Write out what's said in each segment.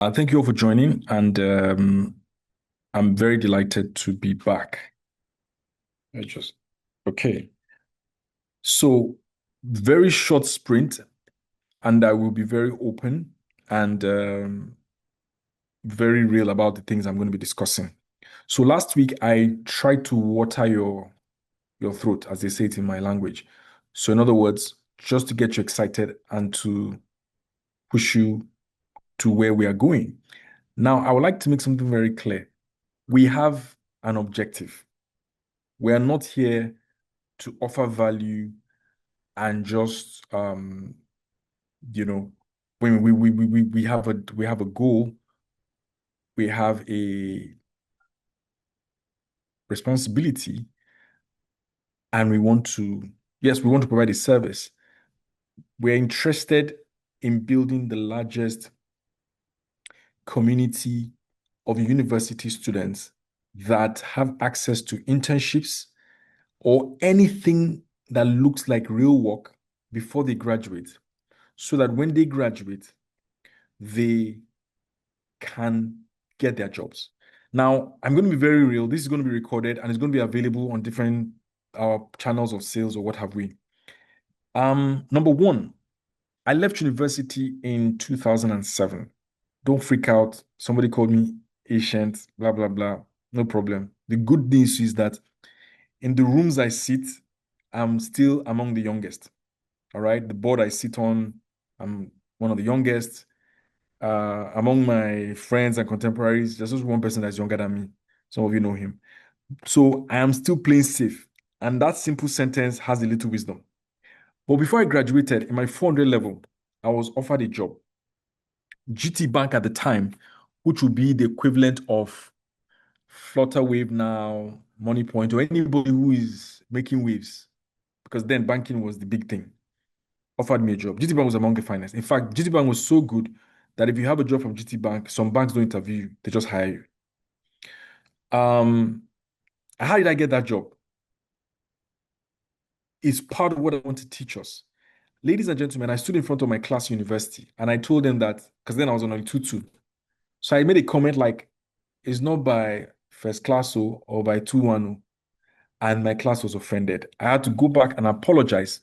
Thank you all for joining, and I'm very delighted to be back. I just okay. So, very short sprint, and I will be very open and very real about the things I'm going to be discussing. So, last week I tried to water your throat, as they say it in my language. So, in other words, just to get you excited and to push you to where we are going. Now, I would like to make something very clear. We have an objective. We are not here to offer value and just you know when we have a goal, we have a responsibility, and we want to provide a service. We're interested in building the largest community of university students that have access to internships or anything that looks like real work before they graduate, so that when they graduate, they can get their jobs. Now, I'm going to be very real. This is going to be recorded and it's going to be available on different channels of sales or what have we. Number one, I left university in 2007. Don't freak out. Somebody called me ancient, blah, blah, blah. No problem. The good news is that in the rooms I sit, I'm still among the youngest. All right. The board I sit on, I'm one of the youngest. Among my friends and contemporaries, there's just one person that's younger than me. Some of you know him. So I am still playing safe. And that simple sentence has a little wisdom. But before I graduated, in my 400 level, I was offered a job. GT Bank at the time, which would be the equivalent of Flutterwave now, Money Point, or anybody who is making waves, because then banking was the big thing, offered me a job. GT Bank was among the finest. In fact, GT Bank was so good that if you have a job from GT Bank, some banks don't interview you, they just hire you. Um, how did I get that job? It's part of what I want to teach us. Ladies and gentlemen, I stood in front of my class university and I told them that, because then I was on a 2-2. So I made a comment like, it's not by first class or by 2-1. And my class was offended. I had to go back and apologize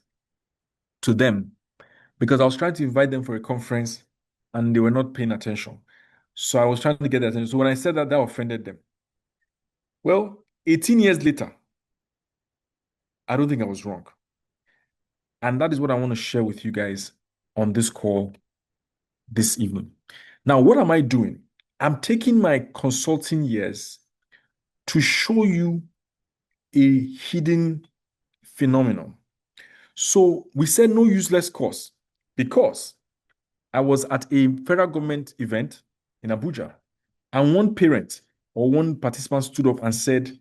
to them because I was trying to invite them for a conference and they were not paying attention. So I was trying to get their attention. So when I said that, that offended them. Well, 18 years later, I don't think I was wrong. And that is what I want to share with you guys on this call this evening. Now, what am I doing? I'm taking my consulting years to show you a hidden phenomenon. So we said no useless course because I was at a federal government event in Abuja, and one parent or one participant stood up and said,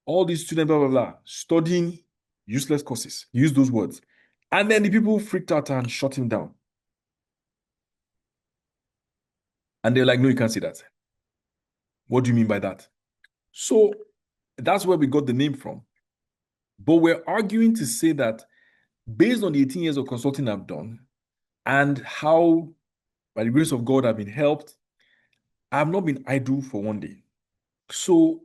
all these students, blah, blah, blah, studying useless courses, use those words. And then the people freaked out and shut him down. And they're like, no, you can't say that. What do you mean by that? So that's where we got the name from. But we're arguing to say that based on the 18 years of consulting I've done and how, by the grace of God, I've been helped, I've not been idle for one day. So,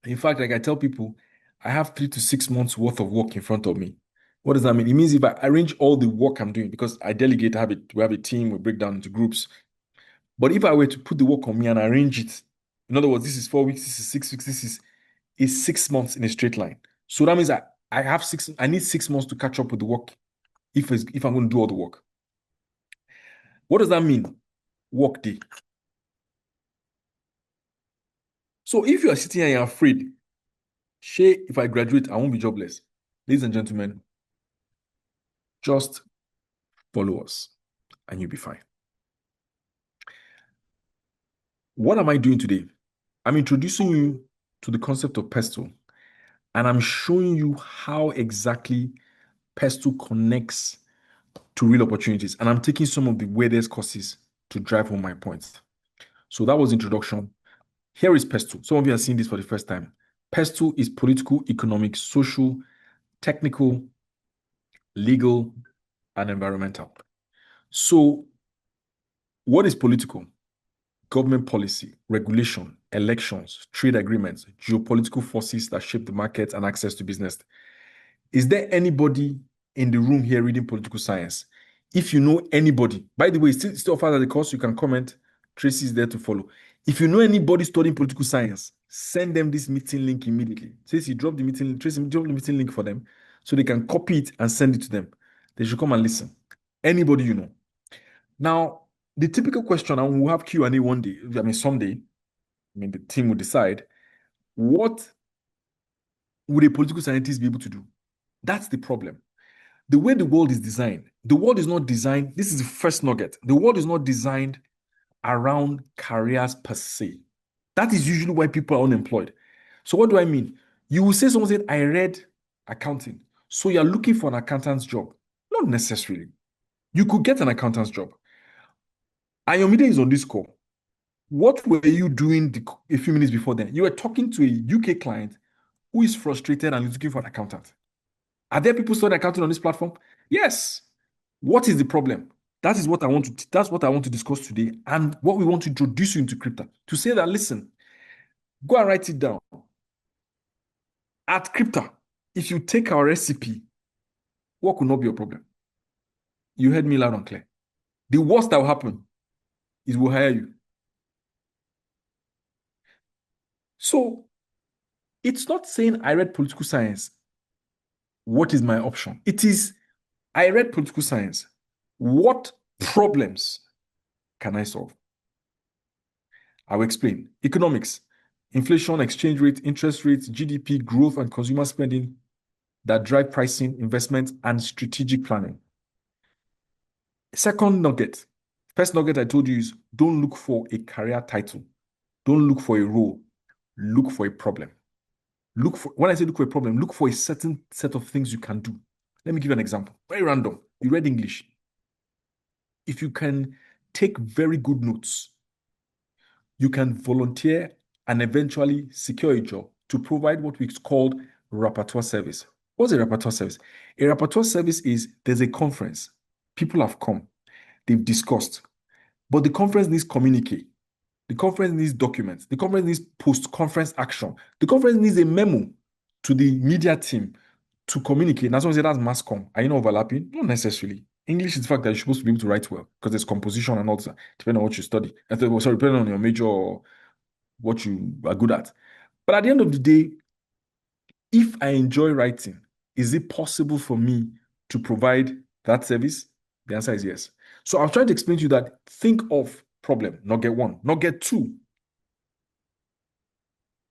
in fact, like I tell people, I have 3 to 6 months worth of work in front of me. What does that mean? It means if I arrange all the work I'm doing, because I delegate, we have a team, we break down into groups. But if I were to put the work on me and arrange it, in other words, this is 4 weeks, this is 6 weeks, this is 6 months in a straight line. So that means I need 6 months to catch up with the work if I'm going to do all the work. What does that mean? Work day. So if you are sitting here and you're afraid, if I graduate, I won't be jobless. Ladies and gentlemen, just follow us and you'll be fine. What am I doing today? I'm introducing you to the concept of pestle, and I'm showing you how exactly pestle connects to real opportunities. And I'm taking some of the weirdest courses to drive home my points. So that was introduction. Here is pestle. Some of you are seeing this for the first time. Pestle is political, economic, social, technical, legal, and environmental. So What is political? Government policy, regulation, elections, trade agreements, geopolitical forces that shape the market and access to business. Is there anybody in the room here reading political science? If you know anybody, by the way, still offer the course, you can comment. Tracy is there to follow. If you know anybody studying political science, send them this meeting link immediately. Tracy, Tracy, drop the meeting link for them so they can copy it and send it to them. They should come and listen. Anybody you know. Now, the typical question, and we'll have Q&A one day, someday, the team will decide, what would a political scientist be able to do? That's the problem. The way the world is designed, the world is not designed, this is the first nugget. The world is not designed around careers per se. That is usually why people are unemployed. So what do I mean? You will say someone said, I read accounting. So you're looking for an accountant's job. Not necessarily. You could get an accountant's job. And your meeting is on this call. What were you doing a few minutes before then? You were talking to a UK client who is frustrated and is looking for an accountant. Are there people studying accounting on this platform? Yes. What is the problem? That's what I want to discuss today, and what we want to introduce you into Kryptr. To say that, listen, go and write it down. At Kryptr, if you take our recipe, what could not be a problem? You heard me loud and clear. The worst that will happen is we'll hire you. So it's not saying I read political science. What is my option? It is, I read political science. What problems can I solve? I will explain. Economics, inflation, exchange rate, interest rates, GDP, growth, and consumer spending that drive pricing, investment, and strategic planning. Second nugget. First nugget I told you is don't look for a career title. Don't look for a role. Look for a problem. When I say look for a problem, look for a certain set of things you can do. Let me give you an example. Very random. You read English. If you can take very good notes, you can volunteer and eventually secure a job to provide what we call repertoire service. What's a repertoire service? A repertoire service is there's a conference. People have come. They've discussed. But the conference needs communique. The conference needs documents. The conference needs post-conference action. The conference needs a memo to the media team to communicate. That's why I say that's mass comm. Are you not overlapping? Not necessarily. English is the fact that you're supposed to be able to write well because there's composition and all that, depending on what you study. Sorry, depending on your major or what you are good at. But at the end of the day, if I enjoy writing, is it possible for me to provide that service? The answer is yes. So I was trying to explain to you that think of problem, not get one, not get two.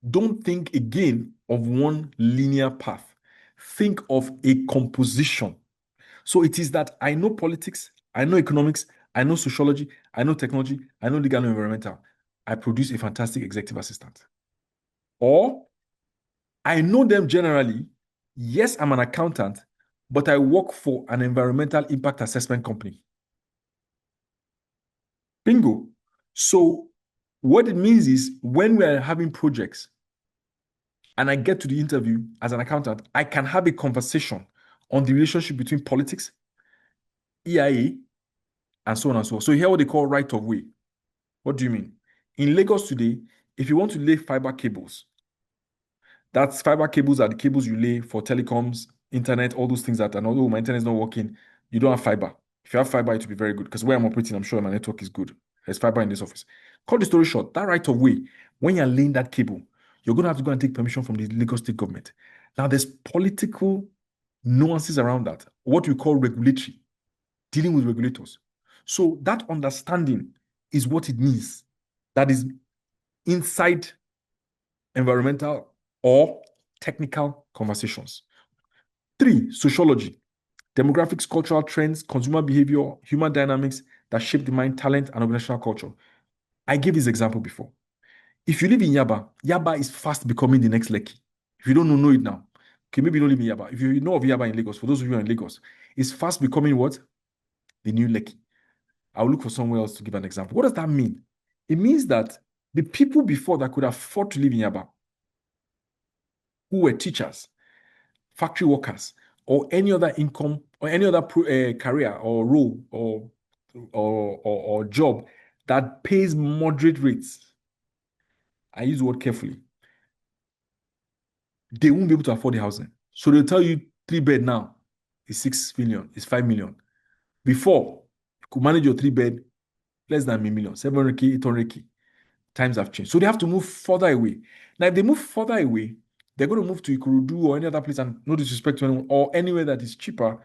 Don't think again of one linear path. Think of a composition. So it is that I know politics, I know economics, I know sociology, I know technology, I know legal and environmental. I produce a fantastic executive assistant. Or I know them generally. Yes, I'm an accountant, but I work for an environmental impact assessment company. Bingo. So what it means is when we are having projects and I get to the interview as an accountant, I can have a conversation on the relationship between politics, EIA, and so on and so on. So here what they call right of way. What do you mean? In Lagos today, if you want to lay fiber cables, that's fiber cables are the cables you lay for telecoms, internet, all those things that, and although my internet is not working, you don't have fiber. If you have fiber, it will be very good because where I'm operating, I'm sure my network is good. There's fiber in this office. Cut the story short, that right of way, when you're laying that cable, you're going to have to go and take permission from the Lagos state government. Now, there's political nuances around that, what we call regulatory, dealing with regulators. So that understanding is what it means. That is inside environmental or technical conversations. 3, sociology, demographics, cultural trends, consumer behavior, human dynamics that shape the mind, talent, and organizational culture. I gave this example before. If you live in Yaba, Yaba is fast becoming the next Lekki. If you don't know it now. Okay, maybe you don't live in Yaba. If you know of Yaba in Lagos, for those of you who are in Lagos, it's fast becoming what? The new Lekki. I'll look for somewhere else to give an example. What does that mean? It means that the people before that could afford to live in Yaba, who were teachers, factory workers, or any other income or any other career or role or job that pays moderate rates, I use the word carefully, they won't be able to afford the housing. So they'll tell you 3 bed now is 6 million, is 5 million. Before, you could manage your 3 bed less than a million, 700K, 800K. Times have changed. So they have to move further away. Now, if they move further away, they're going to move to Ikorodu or any other place, and no disrespect to anyone, or anywhere that is cheaper,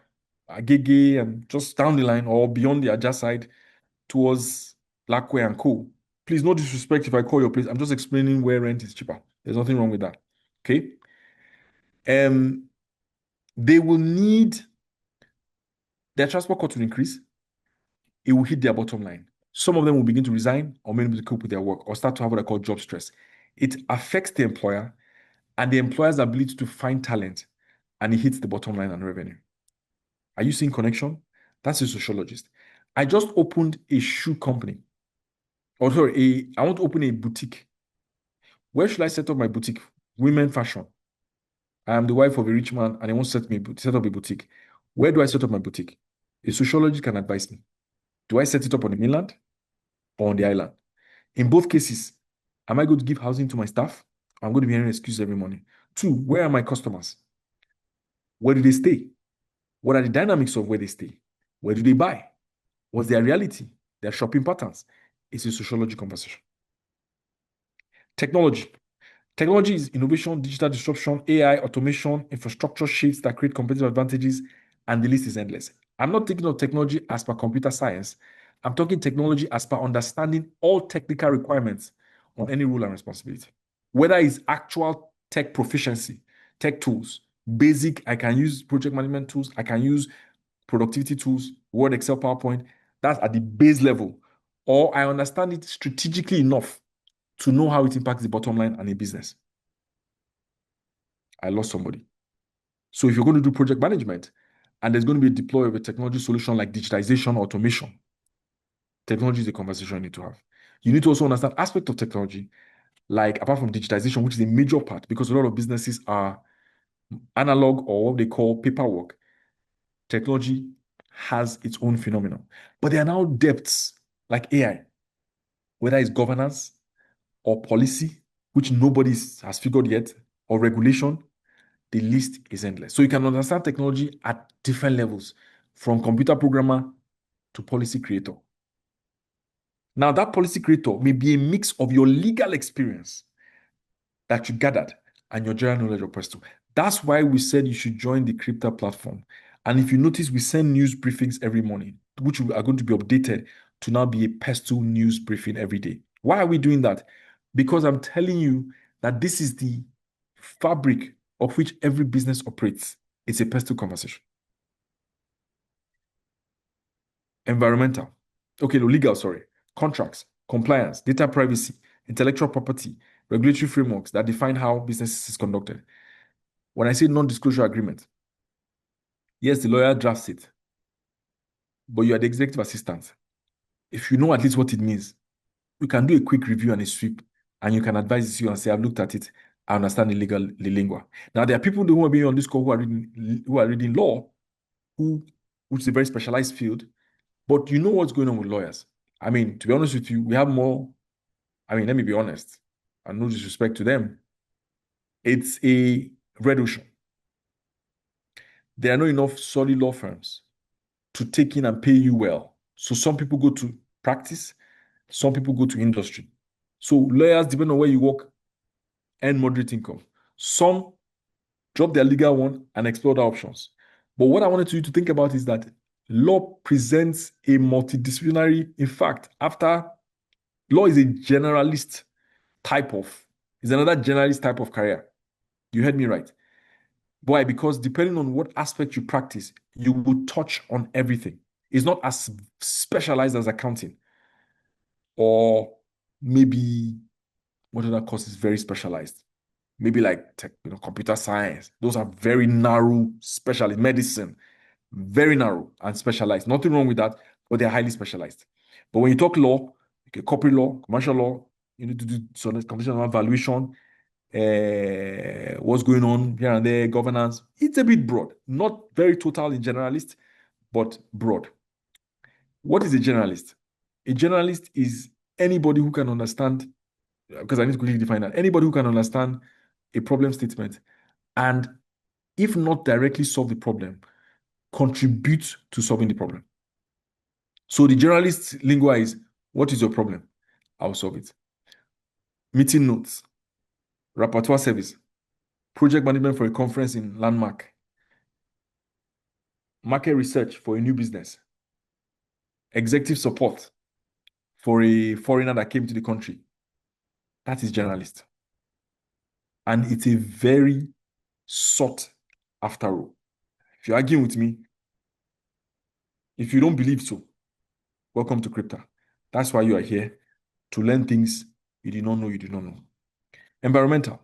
Agege and just down the line or beyond the Aja side towards Lakwe and Co. Please, no disrespect if I call your place. I'm just explaining where rent is cheaper. There's nothing wrong with that. Okay. They will need their transport cost to increase. It will hit their bottom line. Some of them will begin to resign or maybe to cope with their work or start to have what I call job stress. It affects the employer and the employer's ability to find talent, and it hits the bottom line and revenue. Are you seeing connection? That's a sociologist. I just opened a shoe company. Or sorry, I want to open a boutique. Where should I set up my boutique? Women fashion. I am the wife of a rich man and I want to set up a boutique. Where do I set up my boutique? A sociologist can advise me. Do I set it up on the mainland or on the island? In both cases, am I going to give housing to my staff? I'm going to be hearing excuses every morning. Two, where are my customers? Where do they stay? What are the dynamics of where they stay? Where do they buy? What's their reality? Their shopping patterns? It's a sociology conversation. Technology. Technology is innovation, digital disruption, AI, automation, infrastructure shifts that create competitive advantages, and the list is endless. I'm not thinking of technology as per computer science. I'm talking technology as per understanding all technical requirements on any role and responsibility. Whether it's actual tech proficiency, tech tools, basic, I can use project management tools, I can use productivity tools, Word, Excel, PowerPoint, that's at the base level. Or I understand it strategically enough to know how it impacts the bottom line and a business. I lost somebody. So if you're going to do project management and there's going to be a deploy of a technology solution like digitization, automation, technology is a conversation you need to have. You need to also understand aspect of technology, like apart from digitization, which is a major part, because a lot of businesses are analog or what they call paperwork. Technology has its own phenomenon. But there are now depths like AI, whether it's governance or policy, which nobody has figured yet, or regulation, the list is endless. So you can understand technology at different levels, from computer programmer to policy creator. Now, that policy creator may be a mix of your legal experience that you gathered and your general knowledge of Presto. That's why we said you should join the Kryptr platform. And if you notice, we send news briefings every morning, which are going to be updated to now be a Presto news briefing every day. Why are we doing that? Because I'm telling you that this is the fabric of which every business operates. It's a Presto conversation. Environmental. Okay, no, legal, sorry. Contracts, compliance, data privacy, intellectual property, regulatory frameworks that define how business is conducted. When I say non-disclosure agreement, yes, the lawyer drafts it, but you are the executive assistant. If you know at least what it means, you can do a quick review and a sweep, and you can advise you and say, I've looked at it, I understand the lingua. Now, there are people who are being on this call who are reading law, which is a very specialized field, but you know what's going on with lawyers. I mean, to be honest with you, we have more. I mean, let me be honest, and no disrespect to them. It's a red ocean. There are not enough solid law firms to take in and pay you well. So some people go to practice, some people go to industry. So lawyers, depending on where you work, earn moderate income. Some drop their legal one and explore other options. But what I wanted you to think about is that law presents a multidisciplinary, in fact, after law is a generalist is another generalist type of career. You heard me right. Why? Because depending on what aspect you practice, you will touch on everything. It's not as specialized as accounting or maybe what other course is very specialized. Maybe like computer science. Those are very narrow specialist. Medicine, very narrow and specialized. Nothing wrong with that, but they're highly specialized. But when you talk law, okay, corporate law, commercial law, you need to do some computational valuation, what's going on here and there, governance. It's a bit broad, not very total in generalist, but broad. What is a generalist? A generalist is anybody who can understand, because I need to quickly define that, anybody who can understand a problem statement and, if not directly solve the problem, contribute to solving the problem. So the generalist lingua is, what is your problem? I'll solve it. Meeting notes, repertoire service, project management for a conference in Landmark, market research for a new business, executive support for a foreigner that came to the country. That is generalist. And it's a very sought after role. If you're arguing with me, if you don't believe so, welcome to Kryptr. That's why you are here, to learn things you did not know you did not know. Environmental.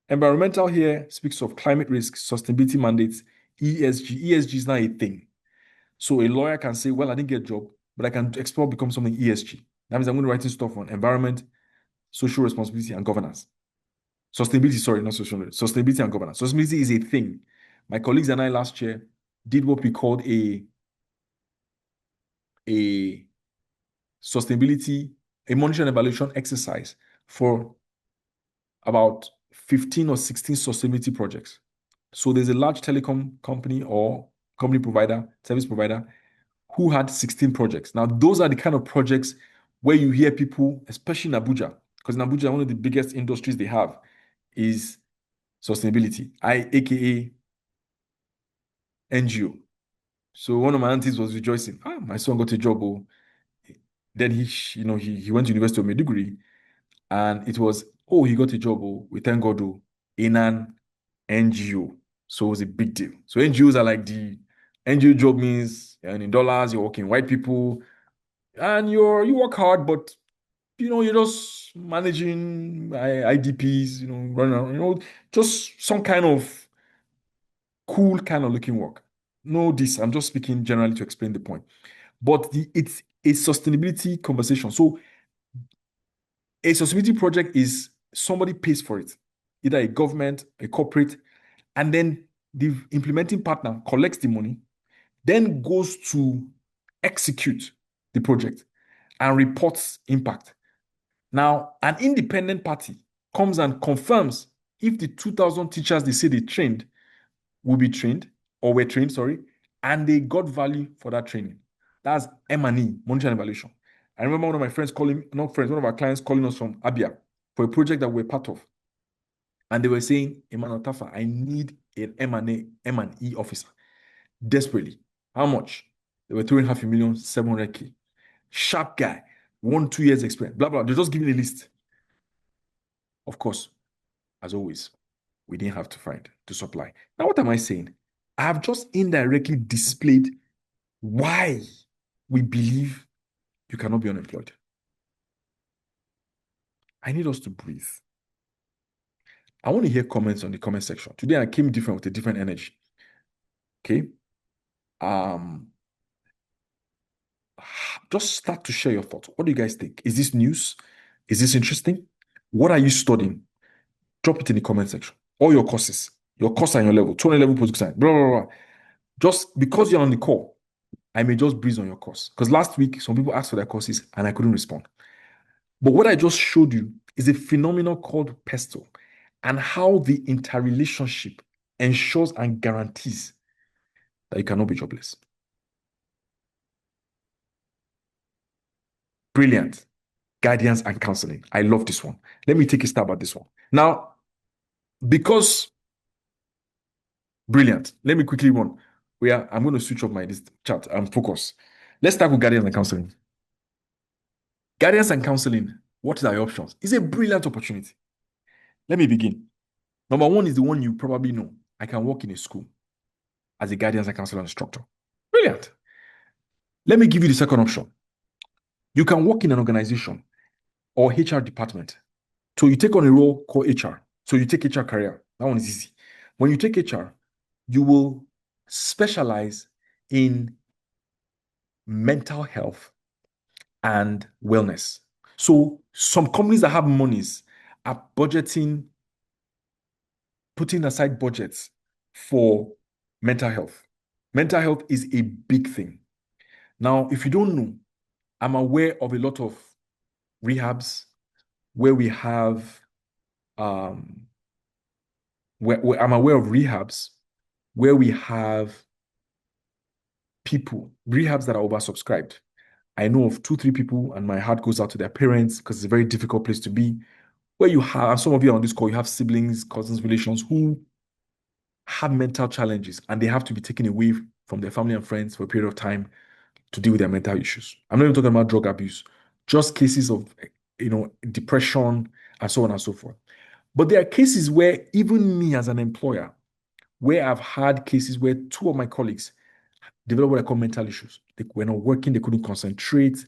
Environmental here speaks of climate risk, sustainability mandates, ESG. ESG is not a thing. So a lawyer can say, well, I didn't get a job, but I can explore, become something ESG. That means I'm going to write stuff on environment, social responsibility, and governance. Sustainability, sorry, not social, sustainability and governance. Sustainability is a thing. My colleagues and I last year did what we called a sustainability, a monitoring and evaluation exercise for about 15 or 16 sustainability projects. So there's a large telecom company or company provider, service provider, who had 16 projects. Now, those are the kind of projects where you hear people, especially in Abuja, because in Abuja, one of the biggest industries they have is sustainability, aka NGO. So one of my aunties was rejoicing. My son got a job. Oh. Then he went to University of Maiduguri, and it was, he got a job. Oh, we thank God, in an NGO. So it was a big deal. So NGOs are like the NGO job means, and in dollars, you're working white people, and you work hard, but you're just managing IDPs, running around, just some kind of cool kind of looking work. No, I'm just speaking generally to explain the point. But it's a sustainability conversation. So a sustainability project is somebody pays for it, either a government, a corporate, and then the implementing partner collects the money, then goes to execute the project and reports impact. Now, an independent party comes and confirms if the 2,000 teachers they say they trained will be trained or were trained, sorry, and they got value for that training. That's M&E, monitoring and evaluation. I remember one of my friends one of our clients calling us from Abia for a project that we're part of. And they were saying, Emmanuel Tarfa, I need an M&E officer desperately. How much? They were throwing 500,000, 700K. Sharp guy, 1-2 years experience, blah, blah. They're just giving a list. Of course, as always, we didn't have to find to supply. Now, what am I saying? I have just indirectly displayed why we believe you cannot be unemployed. I need us to breathe. I want to hear comments on the comment section. Today I came different with a different energy. Okay. Just start to share your thoughts. What do you guys think? Is this news? Is this interesting? What are you studying? Drop it in the comment section. All your courses, your course and your level, 20 level political science, blah, blah, blah. Just because you're on the call, I may just breeze on your course. Because last week, some people asked for their courses and I couldn't respond. But what I just showed you is a phenomenon called pestle and how the interrelationship ensures and guarantees that you cannot be jobless. Brilliant. Guidance and counseling. I love this one. Let me take a stab at this one. Now, because brilliant, let me quickly run. I'm going to switch off my this chat and focus. Let's start with guidance and counseling. Guidance and counseling, what are your options? It's a brilliant opportunity. Let me begin. Number one is the one you probably know. I can work in a school as a guidance and counselor instructor. Brilliant. Let me give you the second option. You can work in an organization or HR department. So you take on a role called HR. So you take HR career. That one is easy. When you take HR, you will specialize in mental health and wellness. So some companies that have monies are budgeting, putting aside budgets for mental health. Mental health is a big thing. Now, if you don't know, I'm aware of a lot of rehabs, where we have where I'm aware of rehabs where we have people, rehabs that are oversubscribed. I know of two, three people, and my heart goes out to their parents because it's a very difficult place to be. Where you have, some of you on this call, you have siblings, cousins, relations who have mental challenges and they have to be taken away from their family and friends for a period of time to deal with their mental issues. I'm not even talking about drug abuse, just cases of, depression and so on and so forth. But there are cases where even me as an employer, where I've had cases where two of my colleagues developed what I call mental issues. They were not working, they couldn't concentrate,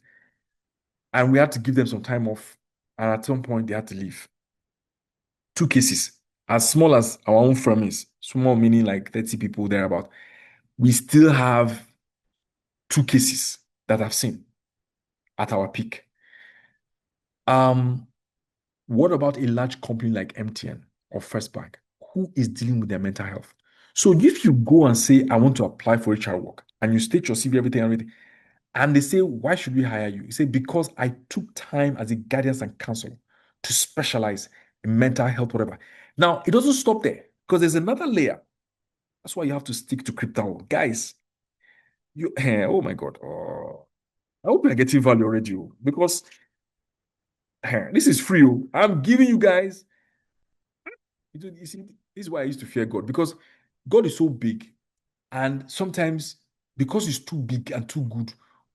and we had to give them some time off. And at some point, they had to leave. Two cases, as small as our own firm is, small meaning like 30 people thereabout, we still have two cases that I've seen at our peak. What about a large company like MTN or First Bank, who is dealing with their mental health? So if you go and say, I want to apply for HR work, and you state your CV, everything, and they say, why should we hire you? You say, because I took time as a guidance and counselor to specialize in mental health, whatever. Now, it doesn't stop there because there's another layer. That's why you have to stick to Kryptr. Guys, oh my God. Oh, I hope you're getting value already, because this is free. I'm giving you guys. You see, this is why I used to fear God, because God is so big. And sometimes, because he's too big and too good,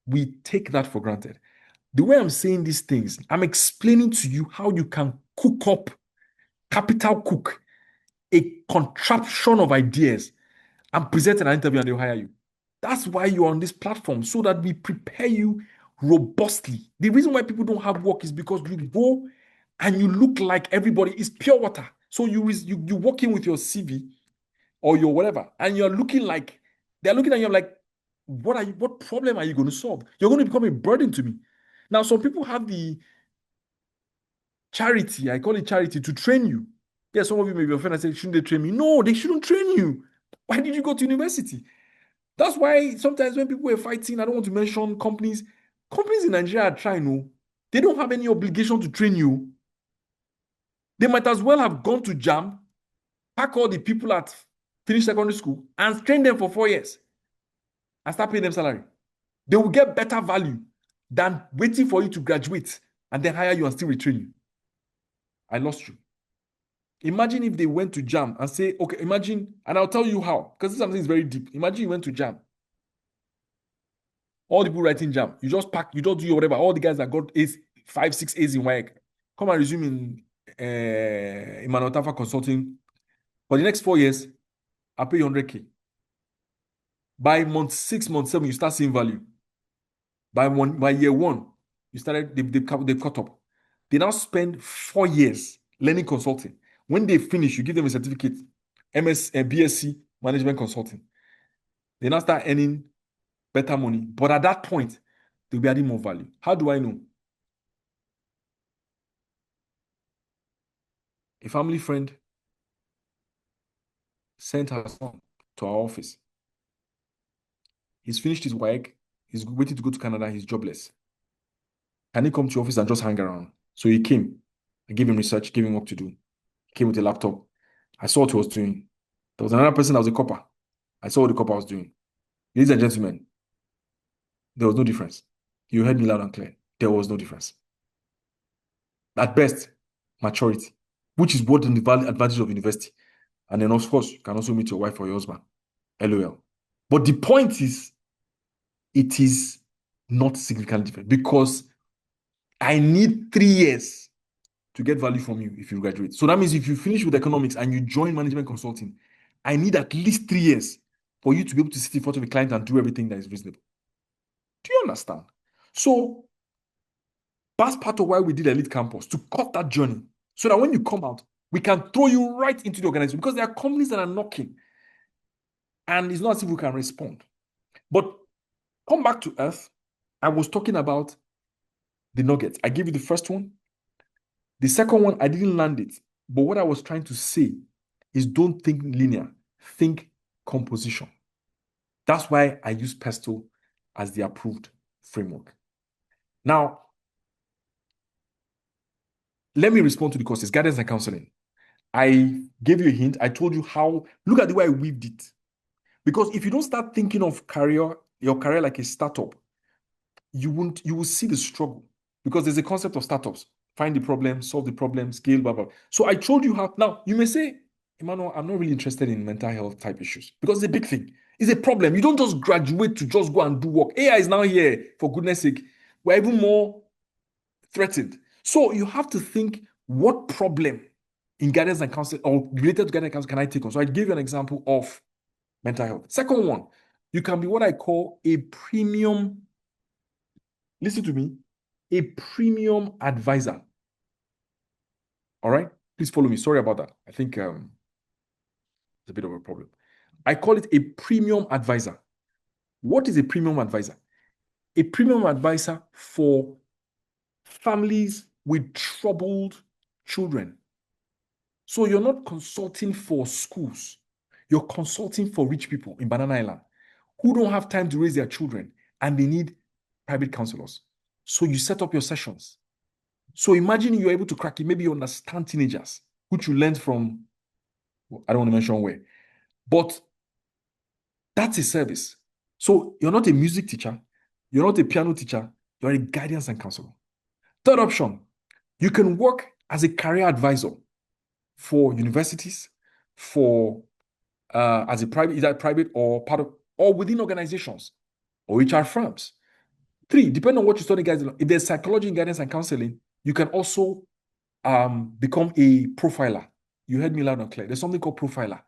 we take that for granted. The way I'm saying these things, I'm explaining to you how you can cook up, capital cook, a contraption of ideas and present an interview and they'll hire you. That's why you're on this platform, so that we prepare you robustly. The reason why people don't have work is because you go and you look like everybody is pure water. So you walk in with your CV or your whatever, and you're looking like they're looking at you like, what problem are you going to solve? You're going to become a burden to me. Now, some people have the charity, I call it charity, to train you. Yes, some of you may be offended and say, shouldn't they train me? No, they shouldn't train you. Why did you go to university? That's why sometimes when people are fighting, I don't want to mention companies in Nigeria are trying, no, they don't have any obligation to train you. They might as well have gone to JAM, pack all the people at finished secondary school and train them for 4 years and start paying them salary. They will get better value than waiting for you to graduate and then hire you and still retrain you. I lost you. Imagine if they went to JAM and say, okay, imagine, and I'll tell you how, because this something is very deep. Imagine you went to JAM. All the people writing JAM, you just pack, you don't do your whatever. All the guys that got A's, 5, 6 A's in WAEC, come and resume in Emmanuel Tarfa Consulting. For the next 4 years, I'll pay you 100K. By month 6, month 7, you start seeing value. By year 1, they've caught up. They now spend 4 years learning consulting. When they finish, you give them a certificate, BSc management consulting. They now start earning better money. But at that point, they'll be adding more value. How do I know? A family friend sent her son to our office. He's finished his work. He's waiting to go to Canada. He's jobless. Can he come to your office and just hang around? So he came. I gave him research, gave him work to do. He came with a laptop. I saw what he was doing. There was another person that was a copper. I saw what the copper was doing. Ladies and gentlemen, there was no difference. You heard me loud and clear. There was no difference. At best, maturity, which is what the advantage of university. And then, of course, you can also meet your wife or your husband. LOL. But the point is, it is not significantly different, because I need 3 years to get value from you if you graduate. So that means if you finish with economics and you join management consulting, I need at least 3 years for you to be able to sit in front of a client and do everything that is reasonable. Do you understand? So that's part of why we did Elite Campus, to cut that journey, so that when you come out, we can throw you right into the organization, because there are companies that are knocking and it's not as if we can respond. But come back to earth. I was talking about the nuggets. I gave you the first one. The second one, I didn't land it. But what I was trying to say is, don't think linear, think composition. That's why I use Pesto as the approved framework. Now, let me respond to the courses, guidance and counseling. I gave you a hint. I told you how, look at the way I weaved it. Because if you don't start thinking of your career like a startup, you will see the struggle. Because there's a concept of startups. Find the problem, solve the problem, scale, blah, blah. So I told you how. Now, you may say, Emmanuel, I'm not really interested in mental health type issues because it's a big thing. It's a problem. You don't just graduate to just go and do work. AI is now here, for goodness sake. We're even more threatened. So you have to think, what problem in guidance and counseling or related to guidance and counseling can I take on? So I gave you an example of mental health. Second one, you can be what I call a premium, listen to me, a premium advisor. All right? Please follow me. Sorry about that. I think it's a bit of a problem. I call it a premium advisor. What is a premium advisor? A premium advisor for families with troubled children. So you're not consulting for schools. You're consulting for rich people in Banana Island who don't have time to raise their children and they need private counselors. So you set up your sessions. So imagine you're able to crack it. Maybe you understand teenagers, which you learned from, I don't want to mention where, but that's a service. So you're not a music teacher. You're not a piano teacher. You're a guidance and counselor. Third option, you can work as a career advisor for universities, for as a private, either private or part of, or within organizations or HR firms. Three, depending on what you study, guys, if there's psychology in guidance and counseling, you can also become a profiler. You heard me loud and clear. There's something called profiler.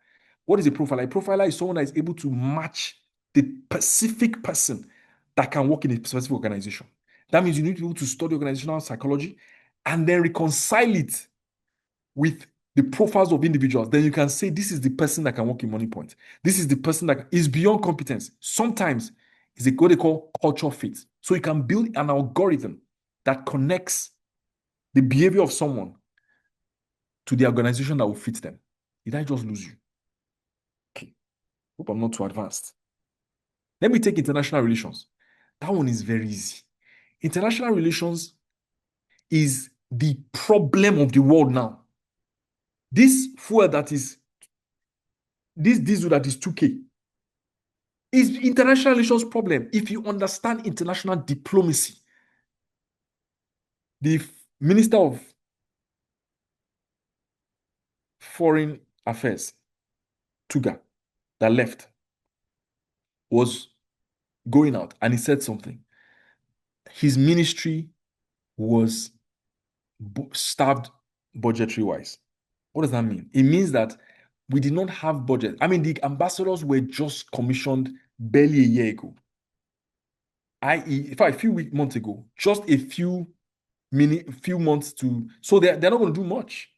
What is a profiler? A profiler is someone that is able to match the specific person that can work in a specific organization. That means you need to be able to study organizational psychology and then reconcile it with the profiles of individuals. Then you can say, this is the person that can work in Money Point. This is the person that is beyond competence. Sometimes it's what they call culture fit. So you can build an algorithm that connects the behavior of someone to the organization that will fit them. Did I just lose you? Okay. Hope I'm not too advanced. Let me take international relations. That one is very easy. International relations is the problem of the world now. This fuel that is, this diesel that is 2K is international relations problem. If you understand international diplomacy, the Minister of Foreign Affairs, Tuga, that left, was going out and he said something. His ministry was starved budgetary wise. What does that mean? It means that we did not have budget. I mean, the ambassadors were just commissioned barely a year ago. I.e., in fact, a few months ago, just a few months to, so they're not going to do much.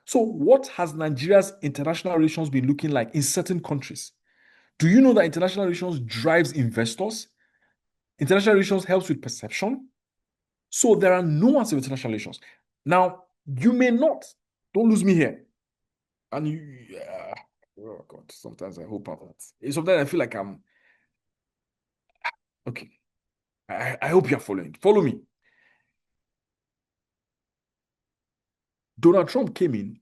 So what has Nigeria's international relations been looking like in certain countries? Do you know that international relations drives investors? International relations helps with perception. So there are nuances of international relations. Now, you may not, don't lose me here. And oh God, sometimes I hope I'm not. Sometimes I feel like I'm, okay. I hope you're following. Follow me. Donald Trump came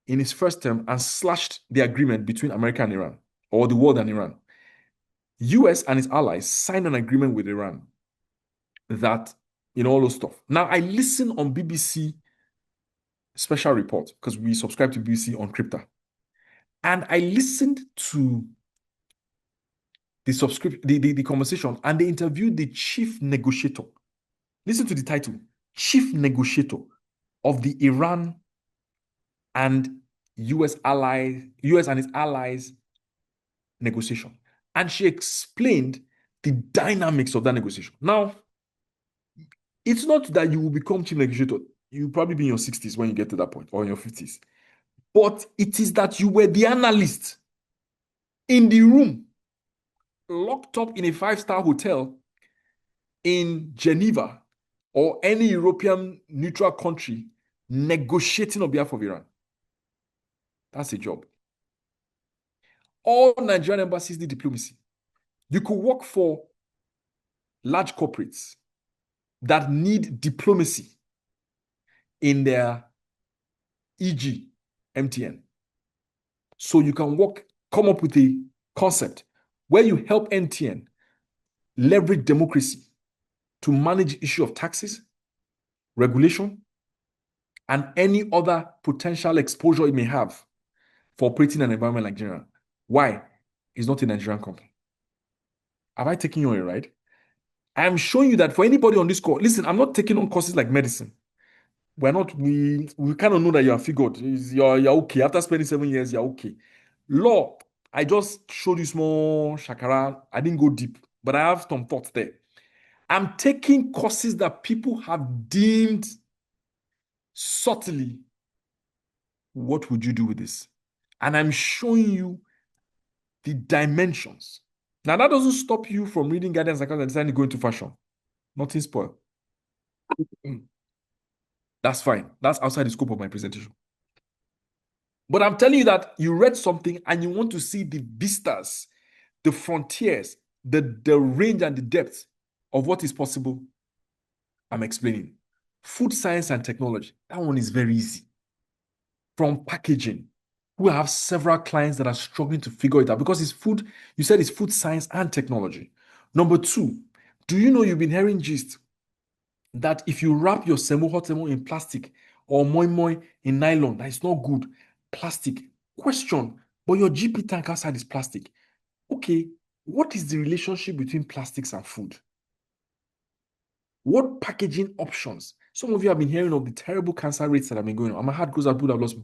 in his first term and slashed the agreement between America and Iran, or the world and Iran. US and its allies signed an agreement with Iran that, all those stuff. Now, I listen on BBC special report because we subscribe to BBC on Kryptr. And I listened to the conversation, and they interviewed the chief negotiator. Listen to the title, chief negotiator of the Iran and US and its allies negotiation. And she explained the dynamics of that negotiation. Now, it's not that you will become chief negotiator. You'll probably be in your 60s when you get to that point, or in your 50s. But it is that you were the analyst in the room, locked up in a 5-star hotel in Geneva or any European neutral country, negotiating on behalf of Iran. That's a job. All Nigerian embassies need diplomacy. You could work for large corporates that need diplomacy. in their e.g. MTN. So you can come up with a concept where you help MTN leverage democracy to manage the issue of taxes, regulation, and any other potential exposure it may have for operating an environment like Nigeria. Why? It's not a Nigerian company. Have I taken you on a ride? I'm showing you that for anybody on this call, listen, I'm not taking on courses like medicine. We kind of know that you are figured. You're okay. After spending 7 years, you're okay. Law, I just showed you small shakara. I didn't go deep, but I have some thoughts there. I'm taking courses that people have deemed subtly, what would you do with this? And I'm showing you the dimensions. Now, that doesn't stop you from reading guidance accounts and deciding to go into fashion. Nothing spoiled. That's fine. That's outside the scope of my presentation. But I'm telling you that you read something and you want to see the vistas, the frontiers, the range and the depth of what is possible. I'm explaining. Food science and technology. That one is very easy. From packaging, we have several clients that are struggling to figure it out because it's food. You said it's food science and technology. Number two, do you know you've been hearing gist that if you wrap your hot semo in plastic or moi moi in nylon, that is not good. Plastic. Question, but your GP tank outside is plastic. Okay, what is the relationship between plastics and food? What packaging options? Some of you have been hearing of the terrible cancer rates that have been going on. My heart goes out, I've lost.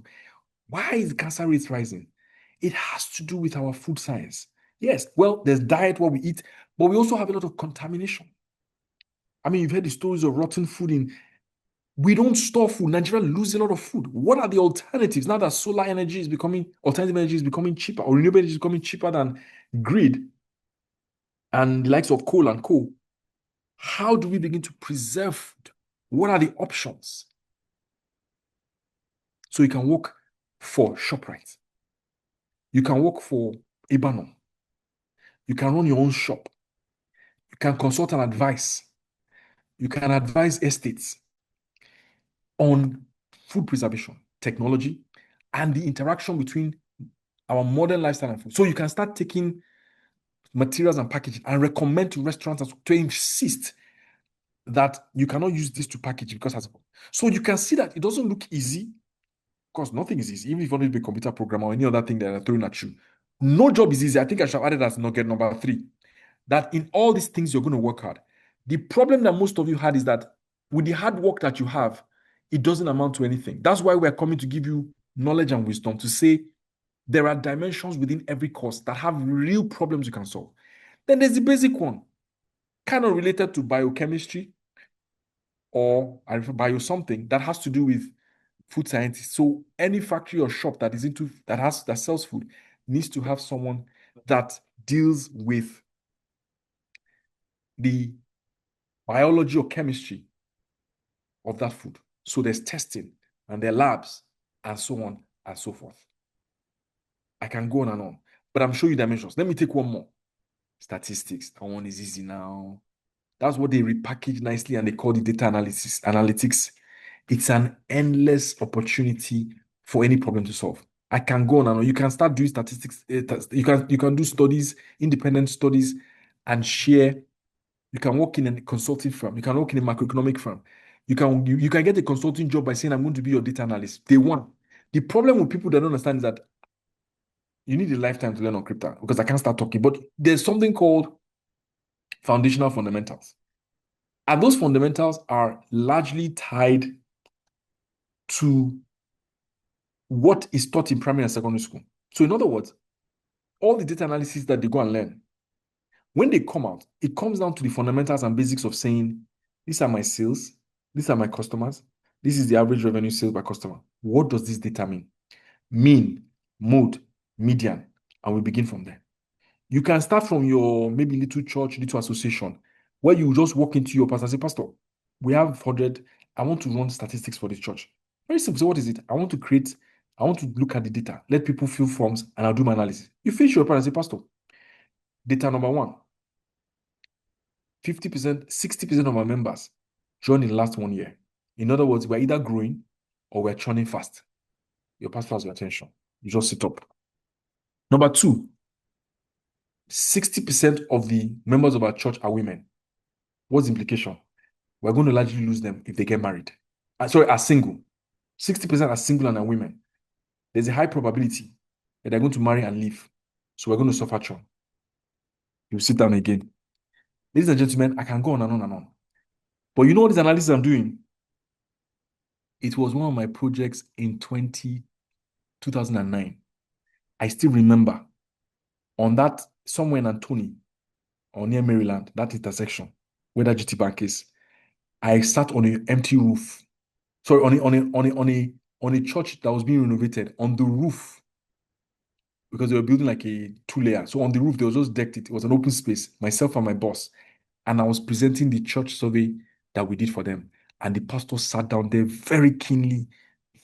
Why is the cancer rates rising? It has to do with our food science. Yes, well, there's diet, what we eat, but we also have a lot of contamination. I mean, you've heard the stories of rotten food in. We don't store food. Nigeria loses a lot of food. What are the alternatives now that alternative energy is becoming cheaper, or renewable energy is becoming cheaper than grid and the likes of coal and coal? How do we begin to preserve food? What are the options? So you can work for ShopRite. You can work for Ibanon. You can run your own shop. You can consult and advise. You can advise estates on food preservation, technology, and the interaction between our modern lifestyle and food. So you can start taking materials and packaging and recommend to restaurants to insist that you cannot use this to package because so you can see that it doesn't look easy. Of course, nothing is easy, even if you want to be a computer programmer or any other thing that are throwing at you. No job is easy. I think I should have added as nugget number 3. That in all these things, you're going to work hard. The problem that most of you had is that with the hard work that you have, it doesn't amount to anything. That's why we're coming to give you knowledge and wisdom to say there are dimensions within every course that have real problems you can solve. Then there's the basic one, kind of related to biochemistry or bio something that has to do with food scientists. So any factory or shop that sells food needs to have someone that deals with the biology or chemistry of that food. So there's testing and there are labs and so on and so forth. I can go on and on, but I'm showing you dimensions. Let me take one more. Statistics. That one is easy now. That's what they repackage nicely and they call it data analytics. It's an endless opportunity for any problem to solve. I can go on and on. You can start doing statistics. You can do studies, independent studies, and share. You can work in a consulting firm. You can work in a macroeconomic firm. You can get a consulting job by saying, I'm going to be your data analyst. Day one. The problem with people that don't understand is that you need a lifetime to learn on Kryptr because I can't start talking. But there's something called foundational fundamentals. And those fundamentals are largely tied to what is taught in primary and secondary school. So in other words, all the data analysis that they go and learn, when they come out, it comes down to the fundamentals and basics of saying, these are my sales, these are my customers, this is the average revenue sales by customer. What does this data mean? Mean, mode, median, and we begin from there. You can start from your maybe little church, little association, where you just walk into your pastor and say, Pastor, we have 100, I want to run statistics for this church. Very simple. So what is it? I want to look at the data, let people fill forms, and I'll do my analysis. You finish your report and say, Pastor, data number 1, 50%, 60% of our members joined in the last 1 year. In other words, we're either growing or we're churning fast. Your pastor has your attention. You just sit up. Number two, 60% of the members of our church are women. What's the implication? We're going to largely lose them if they get married. Sorry, are single. 60% are single and are women. There's a high probability that they're going to marry and leave. So we're going to suffer churn. You sit down again. Ladies and gentlemen, I can go on and on and on. But you know what this analysis I'm doing? It was one of my projects in 2009. I still remember on that, somewhere in Antony or near Maryland, that intersection where that GT Bank is, I sat on an empty roof. Sorry, on a church that was being renovated on the roof because they were building like a two-layer. So on the roof, they was just decked it. It was an open space, myself and my boss. And I was presenting the church survey that we did for them. And the pastor sat down there very keenly,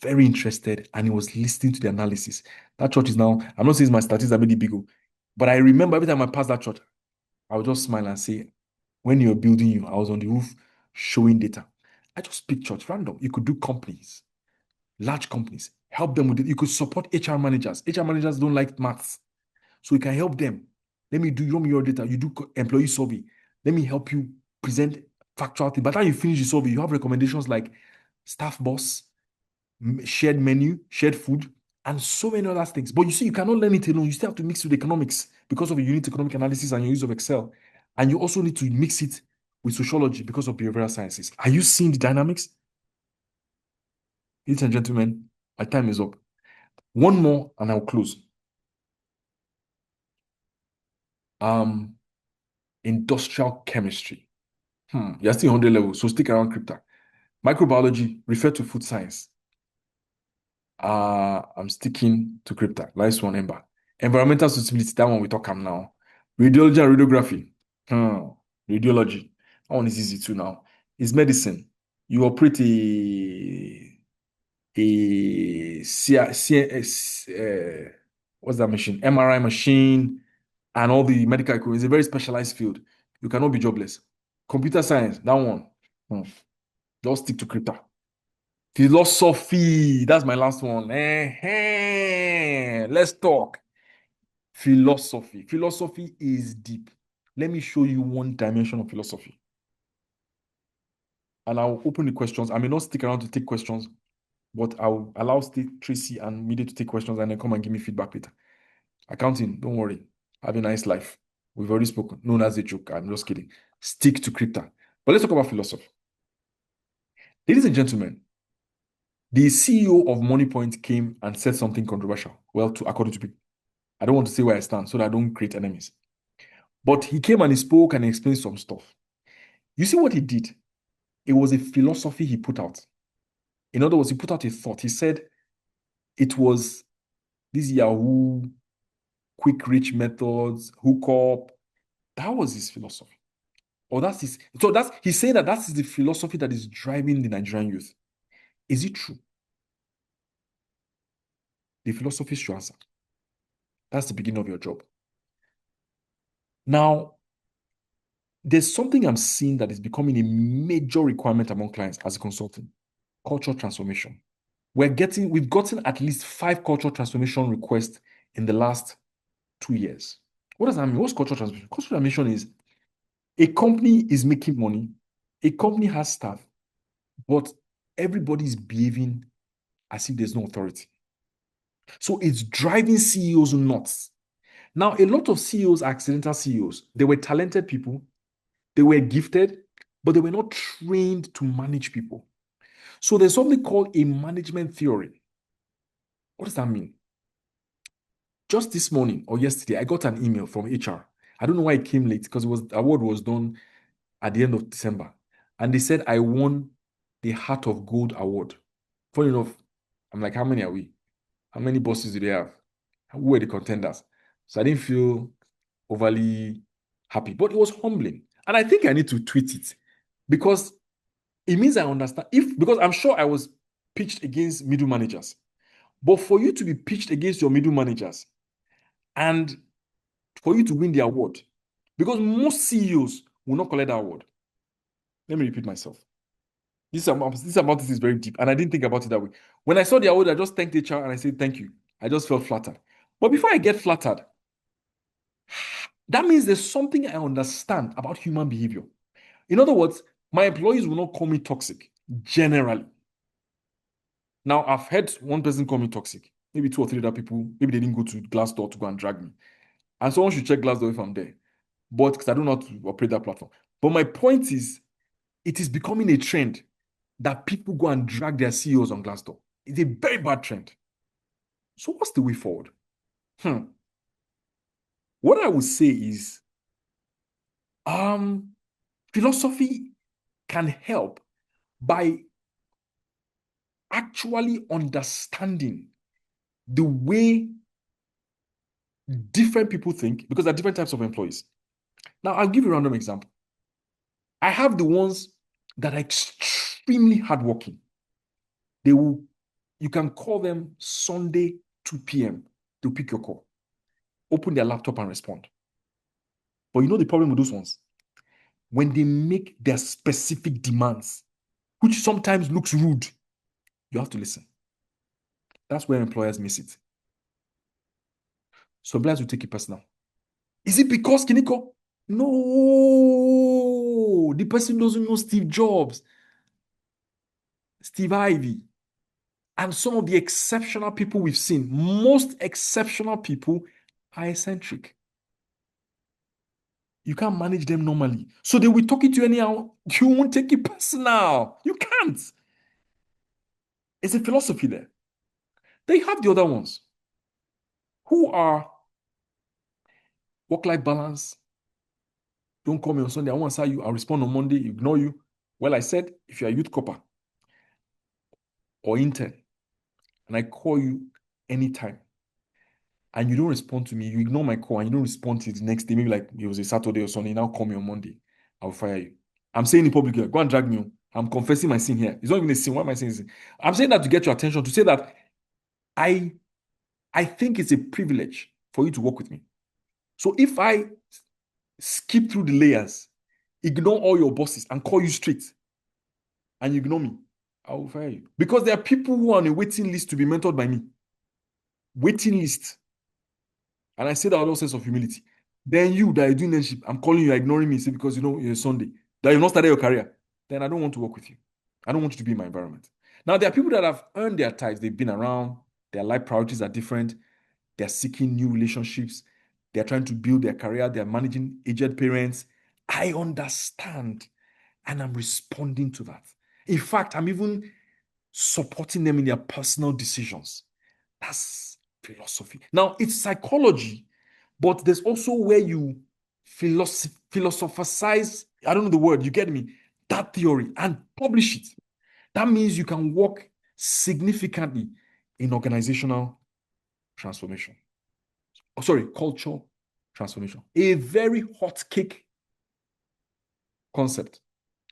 very interested, and he was listening to the analysis. That church is now, I'm not saying my statistics are really big, but I remember every time I passed that church, I would just smile and say, when you're building, I was on the roof showing data. I just pick church random. You could do companies, large companies, help them with it. You could support HR managers. HR managers don't like maths. So you can help them. Let me do your data. You do employee survey. Let me help you present factual things. By the time you finish the survey, you have recommendations like staff boss, shared menu, shared food, and so many other things. But you see, you cannot learn it alone. You still have to mix with economics because of your unit economic analysis and your use of Excel. And you also need to mix it with sociology because of behavioral sciences. Are you seeing the dynamics? Ladies and gentlemen, my time is up. One more and I'll close. Industrial chemistry. You're still 100 level, so stick around Kryptr. Microbiology, refer to food science. I'm sticking to Kryptr. Nice one, Ember. Environmental suitability, that one we talk am now. Radiology and radiography. Radiology. That one is easy too now. It's medicine. You operate what's that machine? MRI machine and all the medical equipment. It's a very specialized field. You cannot be jobless. Computer science, that one. Just stick to Kryptr. Philosophy, that's my last one. Let's talk. Philosophy. Philosophy is deep. Let me show you one dimension of philosophy. And I'll open the questions. I may not stick around to take questions, but I'll allow Tracy and Media to take questions and then come and give me feedback later. Accounting, don't worry. Have a nice life. We've already spoken. No, that's a joke. I'm just kidding. Stick to Kryptr. But let's talk about philosophy. Ladies and gentlemen, the CEO of MoneyPoint came and said something controversial. Well, according to people. I don't want to say where I stand so that I don't create enemies. But he came and he spoke and he explained some stuff. You see what he did? It was a philosophy he put out. In other words, he put out a thought. He said it was this Yahoo, quick rich methods, hookup. That was his philosophy. Or that's his. So he's saying that that's the philosophy that is driving the Nigerian youth. Is it true? The philosophy should answer. That's the beginning of your job. Now, there's something I'm seeing that is becoming a major requirement among clients as a consultant: cultural transformation. We've gotten at least 5 cultural transformation requests in the last 2 years. What does that mean? What's cultural transformation? Cultural transformation is a company is making money, a company has staff, but everybody is behaving as if there's no authority. So it's driving CEOs nuts. Now, a lot of CEOs are accidental CEOs. They were talented people, they were gifted, but they were not trained to manage people. So there's something called a management theory. What does that mean? Just this morning or yesterday, I got an email from HR. I don't know why it came late because the award was done at the end of December. And they said I won the Heart of Gold award. Funny enough, I'm like, how many are we? How many bosses do they have? Who were the contenders? So I didn't feel overly happy, but it was humbling. And I think I need to tweet it because it means I understand because I'm sure I was pitched against middle managers. But for you to be pitched against your middle managers and for you to win the award, because most CEOs will not collect that award. Let me repeat myself. This about this is very deep, and I didn't think about it that way. When I saw the award, I just thanked HR and I said thank you. I just felt flattered. But before I get flattered, that means there's something I understand about human behavior. In other words, my employees will not call me toxic generally. Now, I've heard one person call me toxic, maybe two or three other people, maybe they didn't go to Glassdoor to go and drag me. And someone should check Glassdoor if I'm there. But because I don't know how to operate that platform. But my point is, it is becoming a trend that people go and drag their CEOs on Glassdoor. It's a very bad trend. So what's the way forward? What I would say is, philosophy can help by actually understanding the way different people think, because there are different types of employees. Now, I'll give you a random example. I have the ones that are extremely hardworking. You can call them Sunday 2 p.m. They'll pick your call, open their laptop and respond. But you know the problem with those ones? When they make their specific demands, which sometimes looks rude, you have to listen. That's where employers miss it. So employers will take it personal. Is it because Kiniko? No, the person doesn't know Steve Jobs, Steve Ivy, and some of the exceptional people we've seen. Most exceptional people are eccentric. You can't manage them normally. So they will talk to you anyhow. You won't take it personal. You can't. It's a philosophy there. They have the other ones who are work-life balance. Don't call me on Sunday. I want to answer you. I'll respond on Monday. Ignore you. Well, I said, if you're a youth copper or intern, and I call you anytime, and you don't respond to me, you ignore my call, and you don't respond to the next day, maybe like it was a Saturday or Sunday, now call me on Monday, I'll fire you. I'm saying in public here, go and drag me on. I'm confessing my sin here. It's not even a sin. Why am I saying this? I'm saying that to get your attention, to say that I think it's a privilege for you to work with me. So if I skip through the layers, ignore all your bosses and call you straight, and you ignore me, I will fire you. Because there are people who are on a waiting list to be mentored by me. Waiting list. And I say that with all sense of humility. Then you that are doing internship, I'm calling you, ignoring me, say because you know you're Sunday, that you've not started your career, then I don't want to work with you. I don't want you to be in my environment. Now, there are people that have earned their tithes, they've been around, their life priorities are different, they're seeking new relationships, they're trying to build their career, they're managing aged parents. I understand, and I'm responding to that. In fact, I'm even supporting them in their personal decisions. That's philosophy. Now, it's psychology, but there's also where you philosophize, I don't know the word, you get me, that theory and publish it. That means you can work significantly in organizational transformation. Oh, sorry, cultural transformation. A very hot cake concept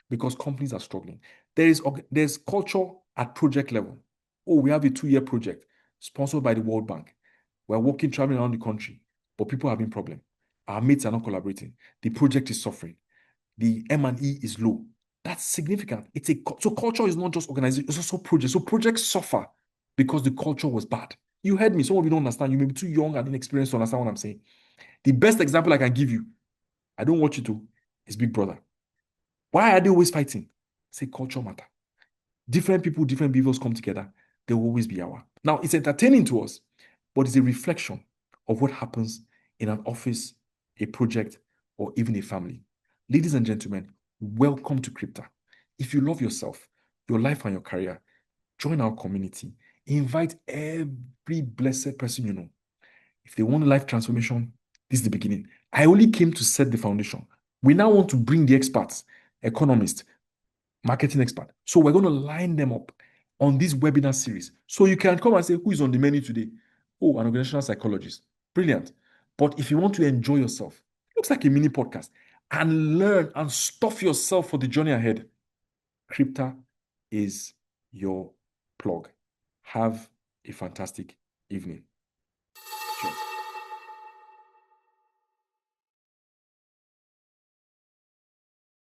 because companies are struggling. There's culture at project level. Oh, we have a 2-year project sponsored by the World Bank. We're working, traveling around the country, but people are having problems. Our mates are not collaborating. The project is suffering. The M&E is low. That's significant. So culture is not just organization, it's also projects. So projects suffer because the culture was bad. You heard me. Some of you don't understand. You may be too young and inexperienced to understand what I'm saying. The best example I can give you, I don't want you to, is Big Brother. Why are they always fighting? Say culture matter. Different people, different behaviors come together. There will always be our. Now, it's entertaining to us, but it's a reflection of what happens in an office, a project, or even a family. Ladies and gentlemen, welcome to Kryptr. If you love yourself, your life, and your career, join our community. Invite every blessed person you know. If they want life transformation, this is the beginning. I only came to set the foundation. We now want to bring the experts, economists, marketing expert. So we're going to line them up on this webinar series. So you can come and say, who is on the menu today? Oh, an organizational psychologist. Brilliant. But if you want to enjoy yourself, it looks like a mini podcast, and learn and stuff yourself for the journey ahead, Kryptr is your plug. Have a fantastic evening.